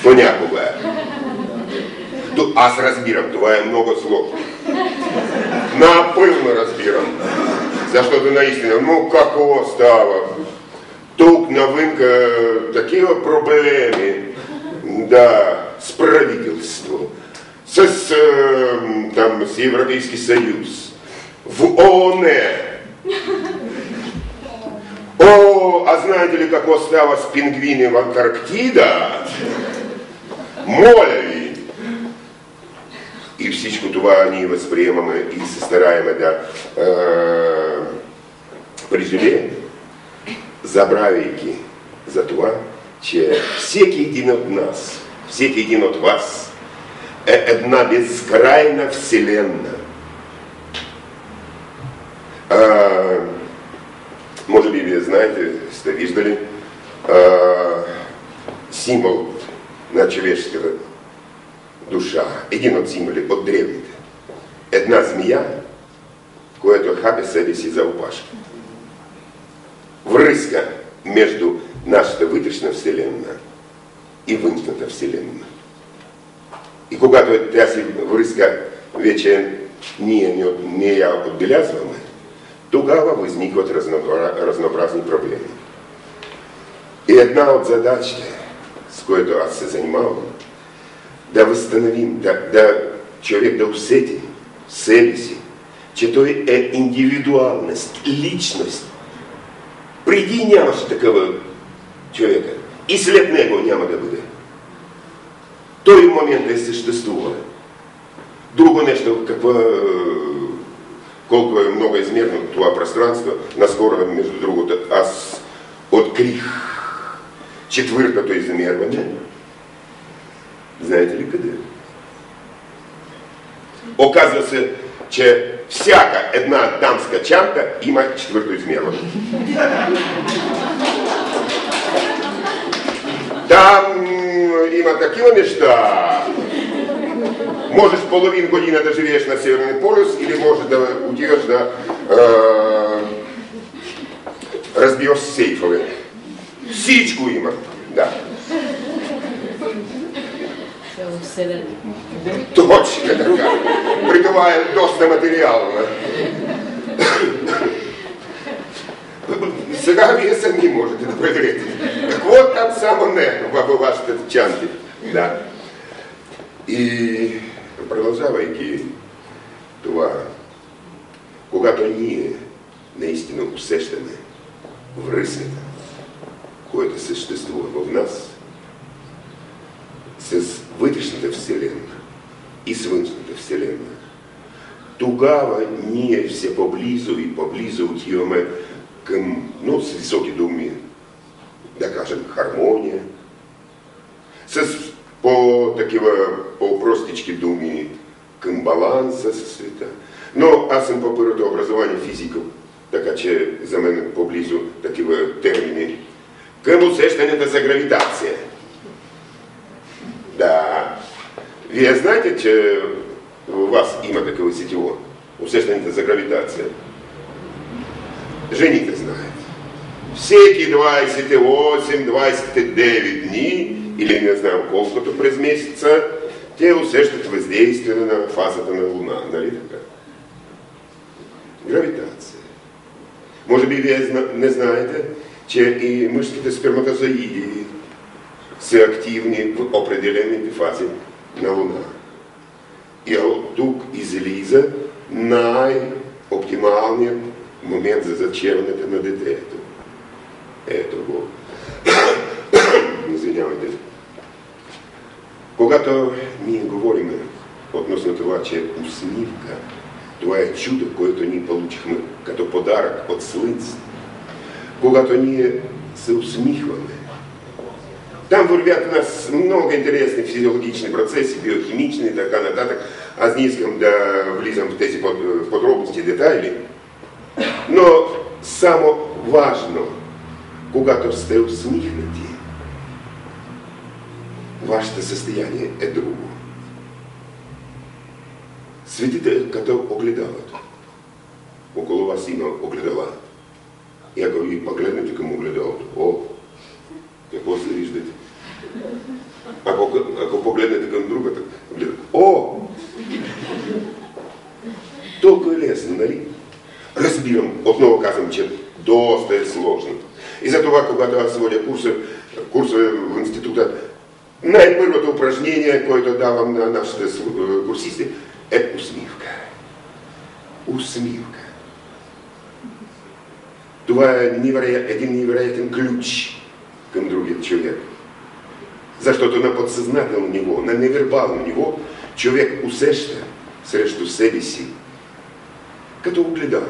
Понякога. Аз разбирам, това е много сложно. Напълно разбирам. Защото наистина, ну какво става? Тук навънка такива проблеми, да, с правителство, с Европейски съюз, в ООН. О, а знаете ли какво става с пингвини в Антарктида? Моля ви! И всичко това ние възприемаме и се стараеме да преживеем, забравяйки за това, че всеки един от нас, всеки един от вас е една безкрайна вселена. Може би вие знаете, сте виждали символ на човешката душа. Един от символи от древните. Една змия, която хапе себе си за опашка. Връзка между нашата вътрешна вселена и външната вселена. И когато тази връзка вече ние не я отбелязваме, тогава възникват разнообразни проблеми. И една от задачите, с която аз се занимавам, да възстановим, човек да усети в себе си, че той е индивидуалност, личност. Преди нямаше такава човека и след него няма да бъде. Той в момента е съществува. Друго нещо, колко е много измерно това пространство, наскоро, между другото, аз открих четвъртото измерване. Знаете ли къде? Оказва се, че всяка една дамска чанта има четвърто измерване. Там има такива неща. Можеш половин година да живееш на Северния полюс или можеш да отиваш да разбиваш сейфове. Всичко има. Да. Точно така. При това е доста материално. Сега вие сами можете да проверите. Какво там само не във вашите чанти. Да. И продължавайки това, когато ние наистина усещаме връзката, която съществува в нас, с вътрешната вселена и с външната вселена, тогава ние все по-близо и по-близо отиваме към, с високи думи, да кажем, хармония, с по-такива по-простички думи към баланса със света. Но аз съм по първото образование физикъл, така че за мен по-близо такива термини. Към усещането за гравитация. Да. Вие знаете, че у вас има такова сетиво усещането за гравитация. Жените знаят. Всеки 28-29 дни, или не знам колкото през месеца, те усещат въздействие на фазата на Луна. Нали така? Гравитация. Може би вие не знаете, че и мъжските сперматозоиди са активни в определените фази на Луна. И от тук излиза най-оптималният момент за зачеването на детето. Ето го. Извинявайте. Когато ние говорим относно това, че усмивка, това е чудо, което ние получихме като подарък от Слънце. Когато ние се усмихваме, там вървят у нас много интересни физиологични процеси, биохимични и така нататък. Аз не искам да влизам в тези подробности, детайли, но само важно, когато сте усмихнати, вашето състояние е друго. Светите като огледалото. Около вас има огледала. И ако ви погледнете към огледалото, о, какво се виждате? Ако погледнете към другата, о! Толкова е лесно, нали? Разбирам, отново казвам, че доста е сложно. И затова, когато аз водя курсове в института, най-първото упражнение, което давам на нашите курсисти, е усмивка. Усмивка. Това е един невероятен ключ към другия човек. Защото на подсъзнателно ниво, на невербално ниво, човек усеща срещу себе си като огледало.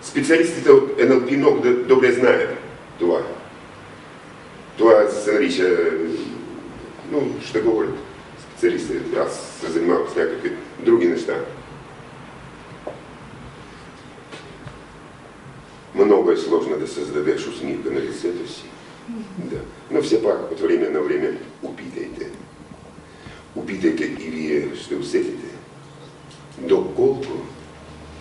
Специалистите от НЛП много добре знаят това. Това се нарича, ще говорят специалистите. Аз се занимавам с някакви други неща. Много е сложно да създадеш усмивка на лицето си. Да. Но все пак от време на време опитайте. Опитайте и вие ще усетите доколко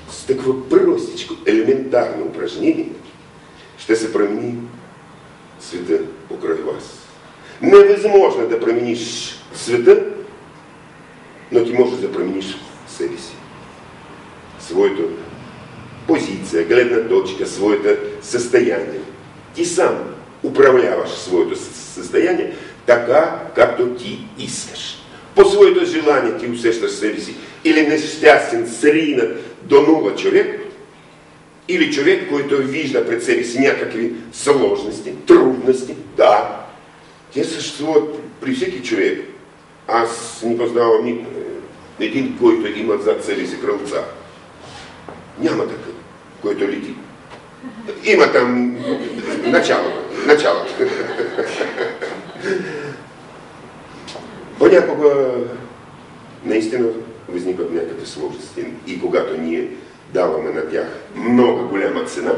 с такова простичко, елементарно упражнение ще се промени света покрай вас. Невъзможно да промениш света, но ти можеш да промениш себе си. Своята позиция, гледна точка, своето състояние. Ти сам управляваш своето състояние така, както ти искаш. По своето желание ти усещаш себе си или нещастен, сринат до нула човек, или човек, който вижда пред себе си някакви сложности, трудности. Да, те съществуват при всеки човек. Аз не познавам един, който има зад себе си крълца. Няма такъв, който лети. Има там начало. Понякога наистина възникват някакви сложности и когато ние даваме на тях много голяма цена,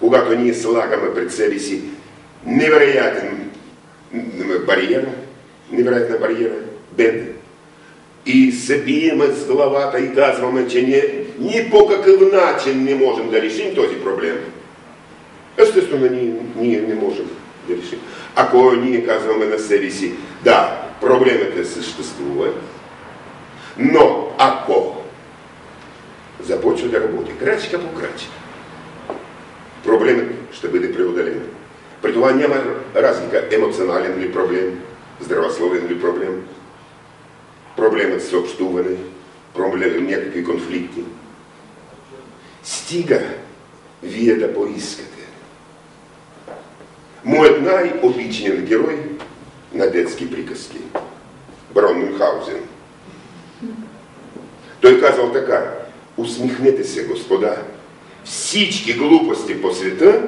когато ние слагаме пред себе си невероятна бариера, бед, и се биеме с главата и казваме, че ни по какъв начин не можем да решим този проблем. Естествено, ние не можем да решим. Ако ние казваме на себе си, да, проблемът е съществува, но ако започва да работи крачка по крачка, проблемът ще бъде преодолен. При това няма разлика емоционален ли проблем, здравословен ли проблем, проблемът с общуване, проблем някакви конфликти. Стига вие да поискате. Моят най-обичният герой на детски приказки, Барон Мюнхгаузен. Той казал така: усмихнете се, господа, всички глупости по света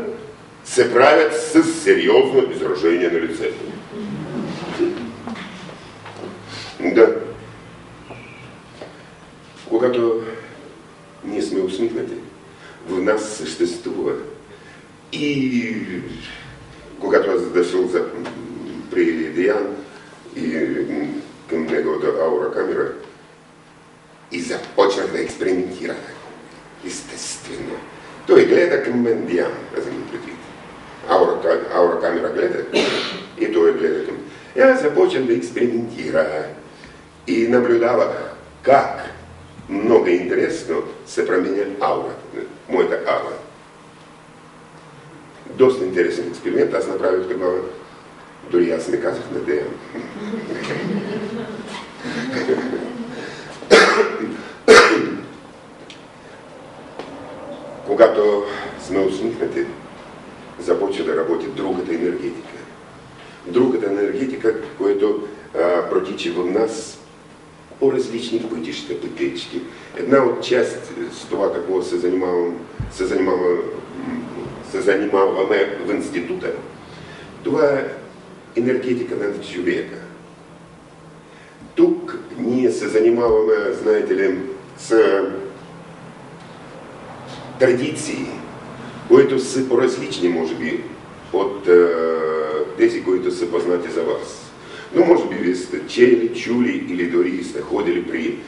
се правят с сериозно изражение на лицето. Да. Когато ние сме усмихнати, в нас съществува. И когато аз дошъл при Диан и към неговата аура камера и започнах да експериментира. Естествено. Той гледа към мен Диан, аз имам предвид. Аура камера гледа и той гледа към мен. И аз започнах да експериментира и наблюдавах как много интересно се променя аурата, моята аура. доста интересен експеримент. Аз направих тогава, дори аз не казах на Деян. Когато сме усмихнати, започва да работи другата енергетика. Другата енергетика, която протича в нас по различни пътища, пътечки. Една от част с това, какво се занимаваме в института, това е енергетика на човека. Тук ние се занимаваме, знаете ли, с традиции, които са по-различни, може би, от тези, които са познати за вас. Но може би вие сте чели, чули или дори сте ходили при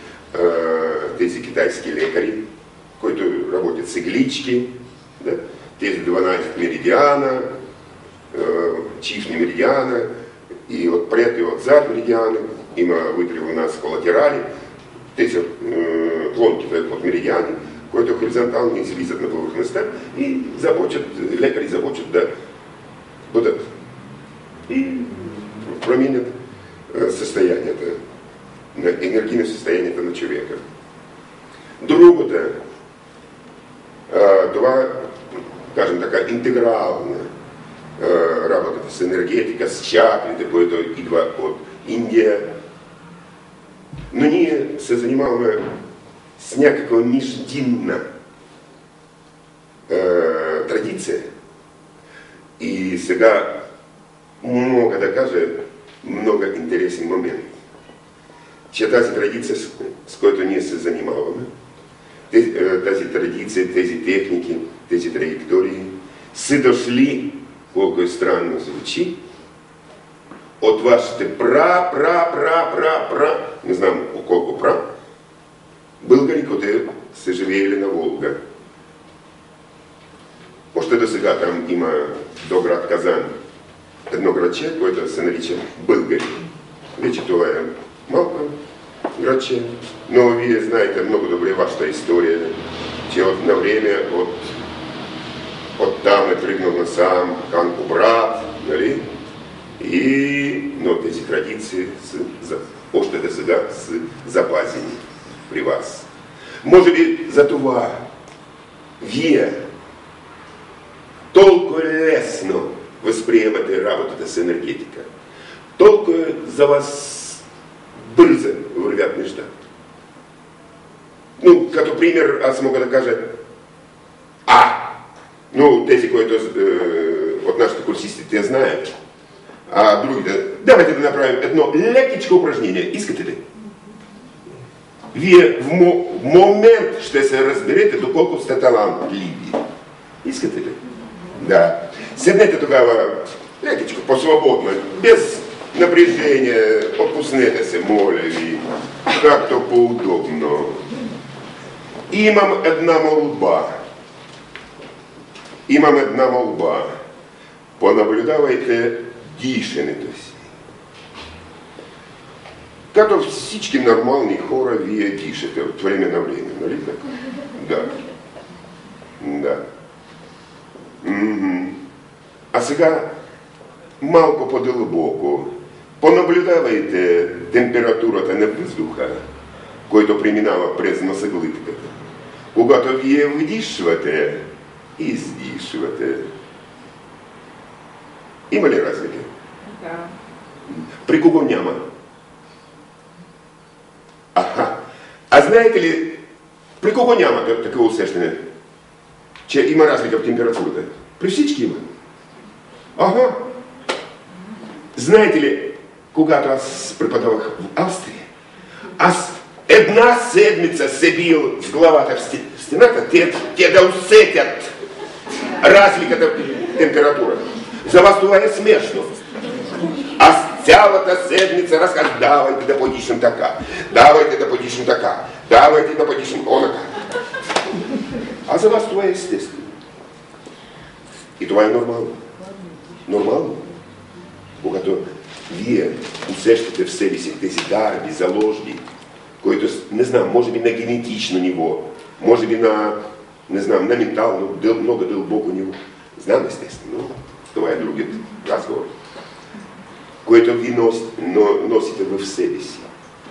тези китайски лекари, които работят с иглички, да? Тези 12 меридиана, чифни меридиана и отпред и отзад меридиана, има вътре у нас колатерали, тези клонките от меридиани, които хоризонтално излизат на повърхността и лекари започват да бъдат и променят състоянията, енергийно състоянието на човека. Другото, това, кажем така, интегрална работата с енергетика, с чакрате, което идва от Индия. Но ние се занимаваме с някаква междинна традиция. И сега мога да кажа много интересен момент, че тази традиция, с която ние се занимаваме, тази традиция, тези техники, тези траектории, са дошли, колко е странно звучи, от вашите не знам колко българи, които са живеели на Волга. Още до сега там има до град Казан едно градче, което се нарича Българи. Вече това е малко градче, но вие знаете много добре вашата история, че на време от там е тръгнал насам Хан Кубрат, нали? Но тези традиции са, още до сега са запазени при вас. Може би за това вие толкова лесно възприемате работата с енергетика. Толкова за вас бързо вървят нещата. Но като пример аз мога да кажа но тези, които от нашите курсисти те знаят, а другите, давайте да направим едно лекичко упражнение. Искате ли? Вие в момент ще се разберете доколко сте талантливи. Искате ли? Да. Седнете тогава лекичко, по-свободно, без напрежение, отпуснете се, моля ви, както по-удобно. Имам една молба. Понаблюдавайте дишането си. Като всички нормални хора, вие дишате от време на време, нали така? Да. А сега малко по-дълбоко понаблюдавайте температурата на въздуха, който преминава през носоглътката. Когато вие вдишвате, издишвате. Има ли разлика? Да. При кого няма? А знаете ли, при кого няма такова усещане, че има разлика в температурата? При всички има. Знаете ли, когато аз преподавах в Австрия, аз една седмица се бил с главата в стената, те да усетят разликата в температура. За вас това е смешно. Аз цялата седмица разказвам, давайте да подишем така, давайте да подишем така, давайте да подишем онака. А за вас това е естествено. И това е нормално. Нормално. Когато вие усещате в себе си тези дарби, заложби, които, не знам, може би на генетично ниво, може би на, не знам, на ментално, много дълбоко ниво, Знам, естествено, но това е другият разговор, което ви носите в себе си.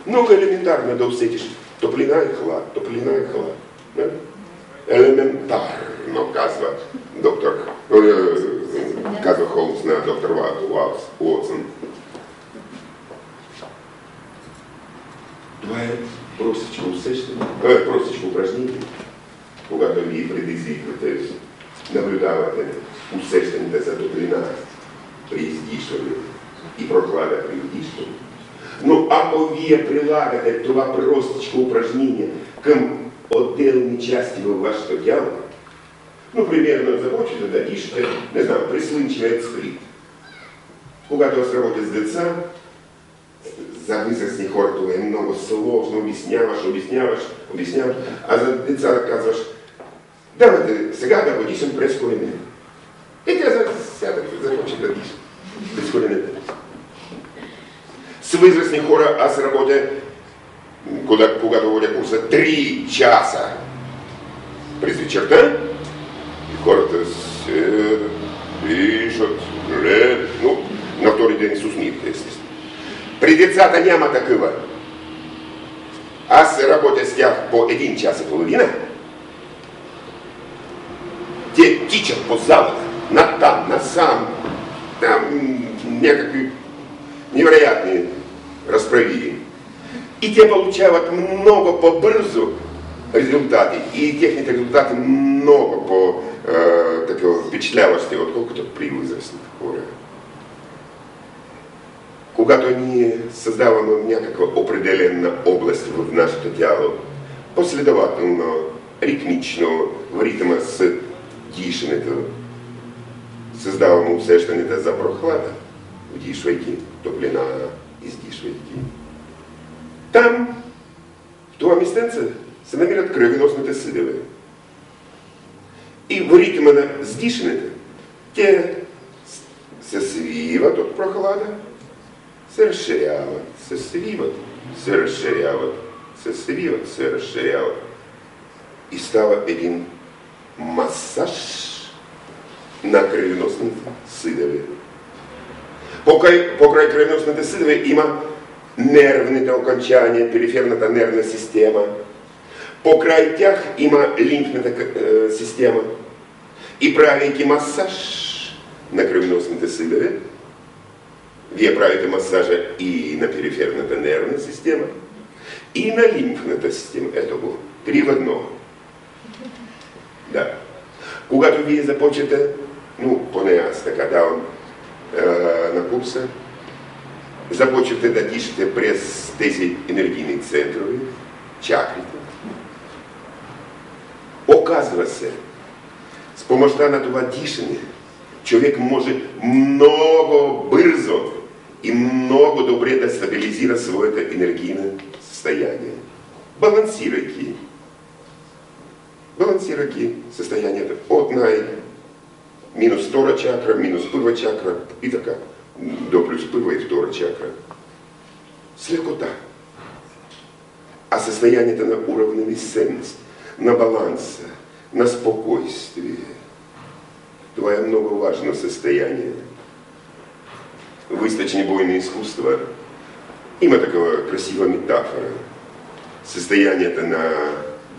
Много елементарно да усетиш топлина и хлад, топлина и хлад. Не? Елементарно, казва казва Холмс на доктор Уотсън. Това е простичко усещане, простичко упражнение, когато ви предизвиквате, наблюдавате усещаните за топлина при издишване и прохлада при вдишване. Но ако вие прилагате това простичко упражнение към отделни части във вашето тяло, ну, примерно, започвате да дишате, не знам, прислънчивият скрит. Когато аз работя с деца, за възрастни хора това е много сложно, обясняваш, а за деца да казваш, давайте сега да подишам през коленете. И тя започва да диша през коленете. С възрастни хора аз работя, когато водя курса, 3 часа през вечерта, и хората се дишат, но на втори ден се усмиват, естествено. При децата няма такива. Аз работя с тях по 1 час и половина. Те тичат по залата, натам, насам, там някакви невероятни разправи. И те получават много по-бързо резултати. И техните резултати много по-впечатляващи, отколкото при възрастните хора. Когато ние създаваме някаква определена област в нашето тяло, последователно, ритмично, в ритъма с дишането, създаваме усещането за прохлада, вдишвайки, топлина, издишвайки. Там, в това местенце, се намират кръвеносните съдове. И в ритъма на сдишането, те се свиват от прохлада, се разширяват, се свиват, се разширяват, се свиват, се разширяват. И става един масаж на кръвеносните съдове. Покрай кръвеносните съдове има нервните окончания, периферната нервна система. Покрай тях има лимфната система. И правейки масаж на кръвеносните съдове, вие правите масажа и на периферната нервна система, и на лимфната система. Ето го. 3 в 1. Да. Когато вие започнете, ну, поне аз така давам на курса, започвате да дишате през тези енергийни центрове, чакрите. Оказва се, с помощта на това дишане, човек може много бързо и много добре да стабилизира своето енергийно състояние, балансирайки състоянието от минус 2 чакра, минус 1 чакра и така, до плюс 1 и 2 чакра. С лекота. А състоянието на уравновесеност, на баланса, на спокойствие, това е много важно състояние. В източни бойни изкуства има такава красива метафора. Състоянието на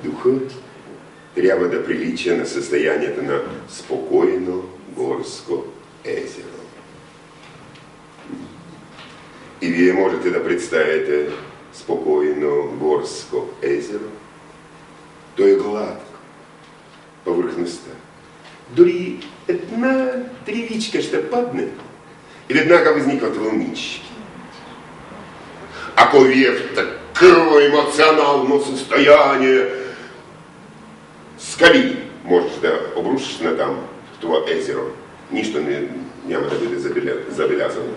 духа трябва да прилича на състоянието на спокойно горско езеро. И вие можете да представите спокойно горско езеро. То е гладко, повърхността. Дори една тревичка ще падне и веднага възникват вълнички. Ако вие в такова емоционално състояние скали можеш да обрушиш на там, в това езеро, нищо няма да бъде забелязано.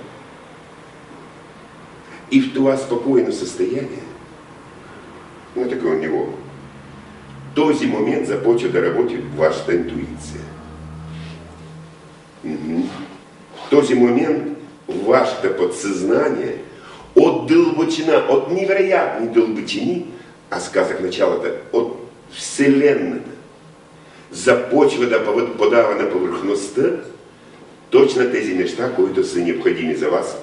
И в това спокойно състояние, на такова ниво, този момент започва да работи вашата интуиция. В този момент вашето подсъзнание от дълбочина, от невероятни дълбочини, аз казах началото, от Вселената, започва да подава на повърхността точно тези неща, които са необходими за вас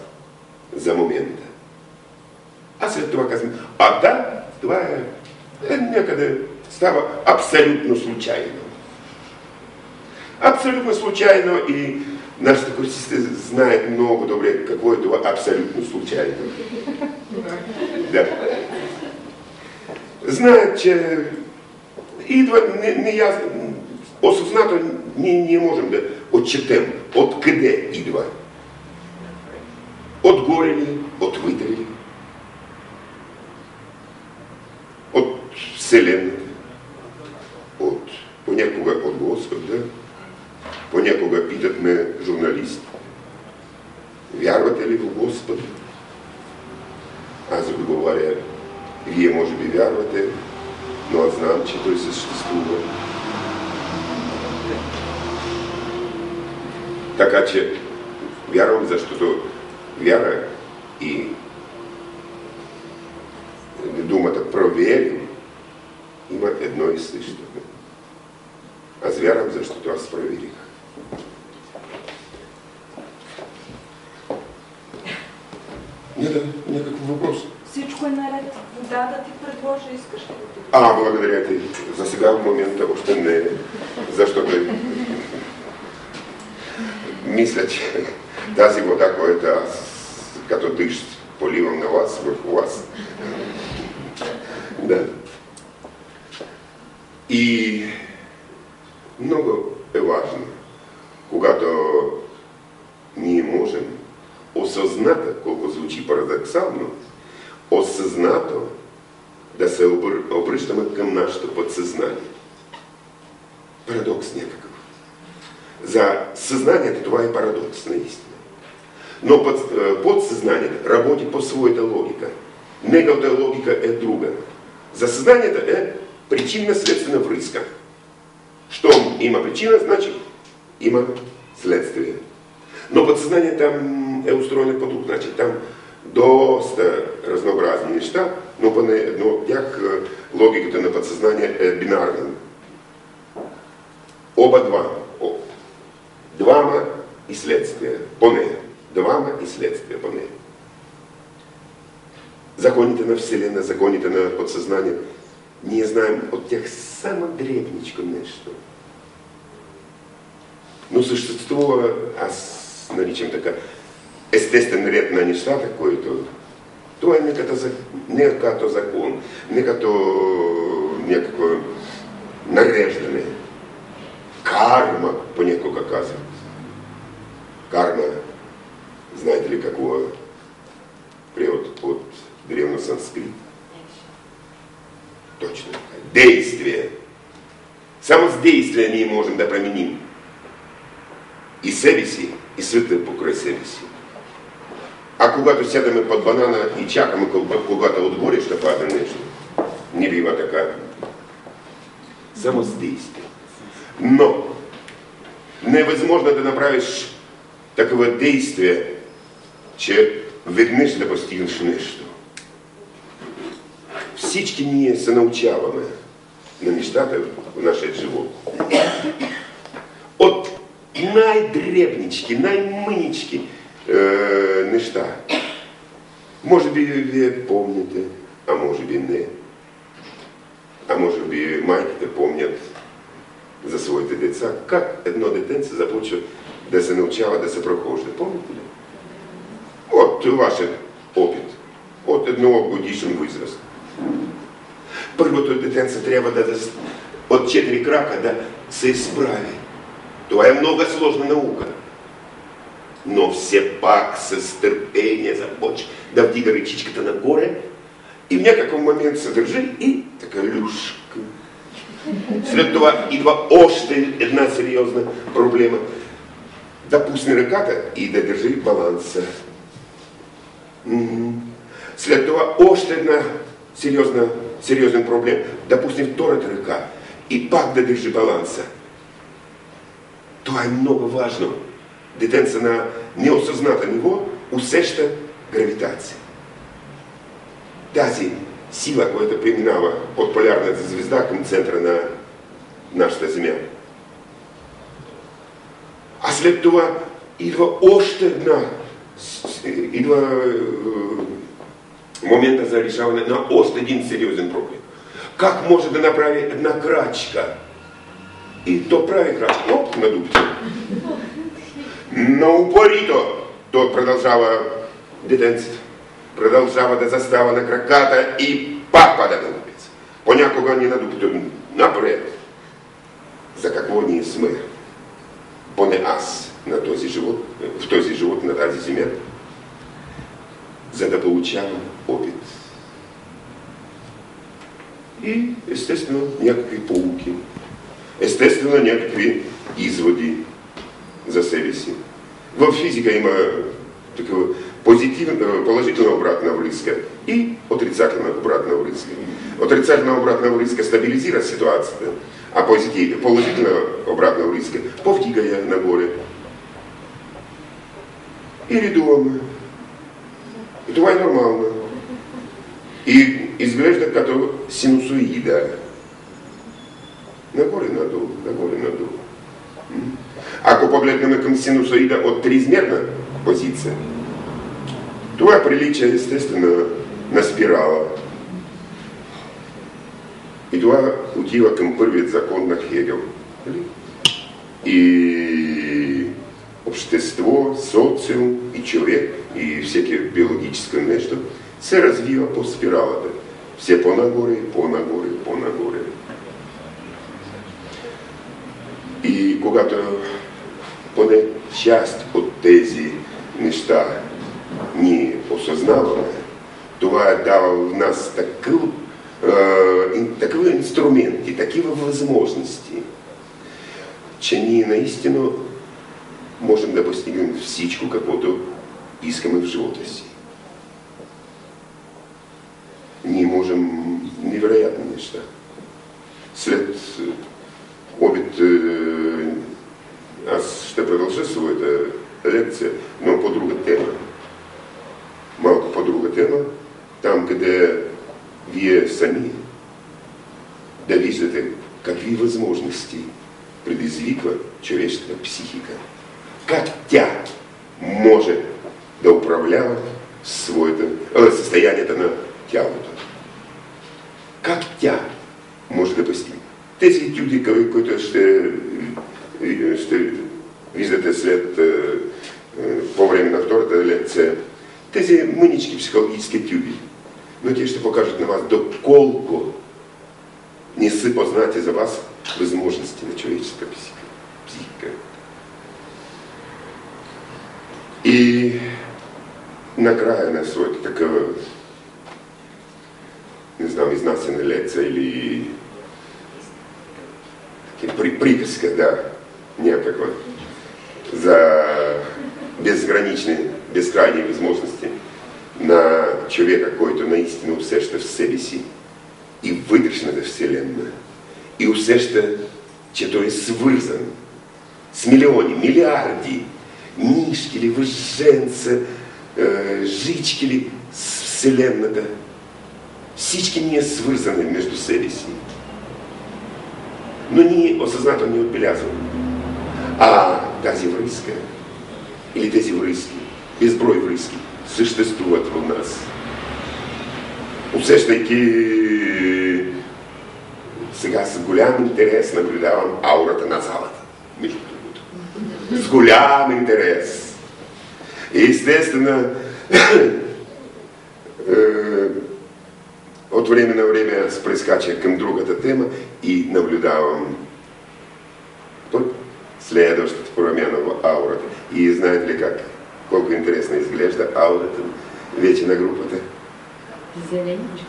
за момента. А след това казвам, да, това е някъде става абсолютно случайно. Абсолютно случайно и нашите курсисти знаят много добре какво е това абсолютно случайно. Да. Знаят, че идва осъзнато ние можем да отчетем откъде идва. Отгоре ли, отвътре ли, от Вселената, понякога от Господа, понякога питат ме журналисти, вярвате ли в Господа? Аз отговаря, вие може би вярвате, но аз знам, че той съществува. Така че вярвам, защото вяра и думата проверим има едно и също. Аз вярвам, защото аз проверих. Някакъв въпрос. Всичко е наред. Вода да ти предложа, искаш ли да ти? Благодаря ти. За сега в момента още не, защото мисля, че тази вода, която аз като дъжд поливам на вас, върху вас. Да. И много е важно, когато ние можем осъзната, колко звучи парадоксално, осъзнато да се обръщаме към нашето подсъзнание. Парадокс някакъв. За съзнанието това е парадокс, наистина. Но подсъзнанието работи по своята логика. Неговата логика е друга. За съзнанието е причинно-следствена връзка. Щом има причина, значи има следствие. Но подсъзнанието там е устроено по друг начин. Там доста разнообразни неща, но поне едно от тях логиката на подсъзнание е бинарна. Двама и следствие, поне. Двама и следствие, поне. Законите на Вселена, законите на подсъзнание, ние знаем от тях само дребничко нещо. Но съществува, аз наричам така, естествен ред на нещата, които това е не като закон, не като някакво нареждане. Карма, понякога казват. Карма, знаете ли какво е превод от древно санскрит? Точно. Действие. Само с действие ние можем да променим и себе си, и света покрай себе си. А когато сядаме под банана и чакаме, когато отгоре ще падне нещо, не бива така. Само с действие. Но невъзможно да направиш такова действие, че веднъж да постигнеш нещо. Всички ние се научаваме на нещата в нашия живот. От най-дребнички, най-мънички неща. Може би вие помните, а може би не. А може би майките помнят за своите деца, как едно детенце започва да се научава да се прохожда. Помните ли? От вашия опит. От едногодишен възраст. Първото детенце трябва от 4 крака да се изправи. Това е много сложна наука. Но все пак с търпение започва да вдига ръчичката нагоре и в някакъв момент се държи и така люшка. След това идва още една сериозна проблема. Да пусне ръката и да държи баланса. След това още една сериозен проблем. Да пусне втората ръка и пак да държи баланса. Това е много важно. Детенца на неосъзната ниво усеща гравитация. Тази сила, която преминава от полярната звезда към центъра на нашата Земя, А след това идва още една, идва момента за решаване на още един сериозен проблем. Как може да направи една крачка? И то прави крачка, оп, на дупца. Но упорито той продължава детенцето. Продължава да застава на краката и пак пада на дупец. Понякога ни на дупето напред. За какво ние сме? Поне аз на този живот, в този живот, на тази земя, за да получавам опит. И естествено някакви поуки, естествено някакви изводи за себе си. В физика има такава положителна обратна връзка и отрицателна обратна връзка. Отрицателна обратна връзка стабилизира ситуацията, а положителна обратна връзка повдига я нагоре. И редуваме. И това е нормално. И изглежда като синусоида. Нагоре-надолу, нагоре-надолу. Ако погледнем към синусоида от триизмерна позиция, това прилича естествено на спирала. И това отива към първият закон на Хегел. И общество, социум и човек и всеки биологическо нещо се развива по спиралата. Все по-нагоре, по-нагоре, по-нагоре. И когато поне част от тези неща ние осъзнаваме, това е давало в нас такива инструменти, такива възможности, че ние наистина можем да постигнем всичко, каквото искаме в живота си. Ние можем невероятни неща. След обед аз ще продължа своята лекция, но по друга тема. Малко по друга тема, там къде вие сами да виждате какви възможности предизвиква човешката психика. Как тя може да управлява състоянието на тялото. Как тя може да постигне. Тези етюди, които ще виждате по време на втората лекция, тези мънички психологически етюди, но те ще покажат на вас доколко не са познати за вас възможности на човеческата психика. И накрая на своята такава, не знам, изнасена лекция или приказка, да, някаква, за безгранични, безкрайни възможности на човека, който наистина усеща в себе си и вътрешната вселена. И усеща, че той е свързан с милиони, милиарди нишки ли, въженца, жички ли с вселената. Всички ние свързани между себе си. Но ние осъзнателно не отбелязваме. А тази връзка, или тези връзки, безброй връзки, съществуват в нас. Усещайки сега с голям интерес наблюдавам аурата на залата, между другото. С голям интерес. И естествено, от време на време аз прескачах към другата тема и наблюдавам следващата промяна в аурата. И знаете ли как? Колко интересно изглежда аурата вече на групата? Зеленичко.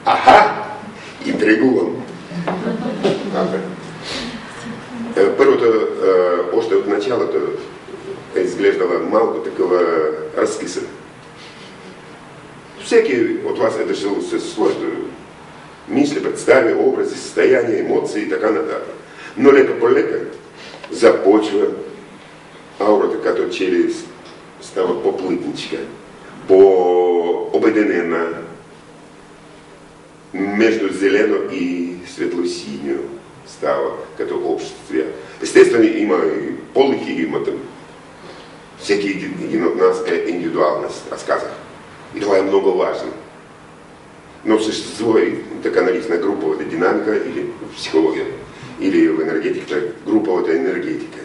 Аха! Интригувам. Първото, още от началото, е изглеждала малко такова разкисана. Всеки от вас е дошъл със своето мисли, представи, образи, състояние, емоции и така нататък. Но лека по лека започва аурата, като че ли става по-плътничка, по-обединена, между зелено и светло-синьо става, като обществе. Естествено, има и полихи, има там. Всеки един от нас е индивидуалност, аз казах. И това е много важно. Но съществува и така наречена груповата динамика или в психология, или в енергетиката, груповата енергетика.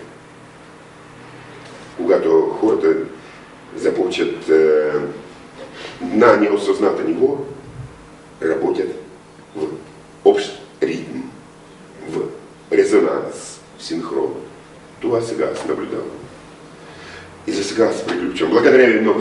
Когато хората започват на неосъзната ниво, работят в общ ритм, в резонанс, в синхрон. Това сега аз наблюдавам. И за сега аз приключвам. Благодаря ви много.